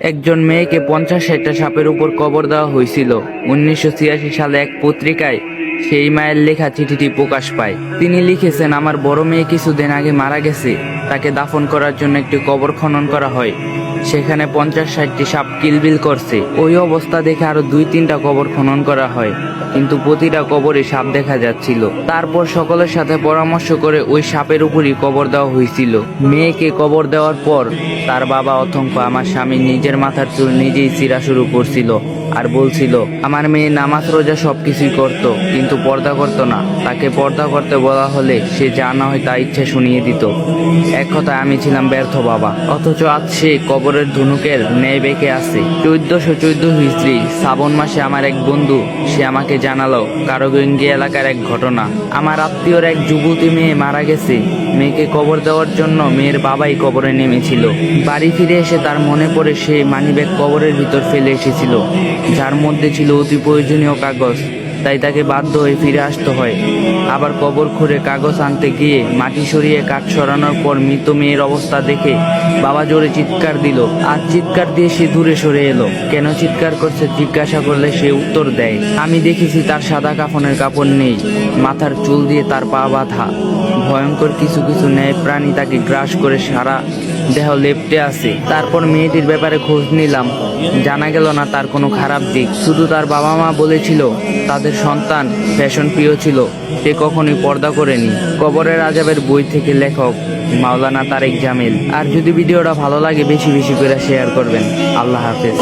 একজন মেয়েকে 50-60টা সাপের উপর কবর দেওয়া হয়েছিল। 1986 সালে এক পত্রিকায় সেই মায়ের লেখা চিঠিটি প্রকাশ পায়। তিনি লিখেছেন, আমার বড় মেয়ে কিছুদিন আগে মারা গেছে। তাকে দাফন করার জন্য একটি কবর খনন করা হয়। সেখানে 50-60টি সাপ কিলবিল করছে। ওই অবস্থা দেখে আরো 2-3টা কবর খনন করা হয়, কিন্তু প্রতিটা কবরে সাপ দেখা যাচ্ছিল। তারপর সকলের সাথে পরামর্শ করে ওই সাপের উপরই কবর দেওয়া হয়েছিল। মেয়েকে কবর দেওয়ার পর তার বাবা অথংক আমার স্বামী নিজের মাথার চুল নিজেই চিরা শুরু করছিল আর বলছিল, আমার মেয়ে নামাজ রোজা সবকিছুই করত, কিন্তু পর্দা করতো না। তাকে পর্দা করতে বলা হলে সে যা না হয় তা ইচ্ছে শুনিয়ে দিত। এক কথায় আমি ছিলাম ব্যর্থ বাবা। অথচ আজ সে কবরের ধনুকের ন্যায় বেঁকে আছে। 1414 হিজরি শ্রাবণ মাসে আমার এক বন্ধু সে আমাকে জানালো কারগঙ্গি এলাকার এক ঘটনা। আমার আত্মীয়র এক যুবতী মেয়ে মারা গেছে। মেয়েকে কবর দেওয়ার জন্য মেয়ের বাবাই কবরে নেমেছিল। বাড়ি ফিরে এসে তার মনে পড়ে সে মানিব্যাগ কবরের ভিতর ফেলে এসেছিল, যার মধ্যে ছিল অতি প্রয়োজনীয় কাগজ। তাই তাকে বাধ্য হয়ে ফিরে আসতে হয়। আবার কবর খুঁড়ে কাগজ আনতে গিয়ে মাটি সরিয়ে কাঠ সরানোর পর মৃত মেয়ের অবস্থা দেখে বাবা জোরে চিৎকার দিল। আর চিৎকার দিয়ে সে দূরে সরে এলো। কেন চিৎকার করছে জিজ্ঞাসা করলে সে উত্তর দেয়, আমি দেখেছি তার সাদা কাফনের কাপড় নেই, মাথার চুল দিয়ে তার পা বাঁধা। ভয়ঙ্কর কিছু কিছু ন্যায় প্রাণী তাকে গ্রাস করে সারা দেহ লেপ্টে আছে। তারপর মেয়েটির ব্যাপারে খোঁজ নিলাম, জানা গেল না তার কোনো খারাপ দিক। শুধু তার বাবা মা বলেছিল তাদের সন্তান ফ্যাশন প্রিয় ছিল, সে কখনোই পর্দা করেনি। কবরের আযাবের বই থেকে লেখক মাওলানা তারেক জামিল। আর যদি ভিডিওটা ভালো লাগে বেশি বেশি করে শেয়ার করবেন। আল্লাহ হাফেজ।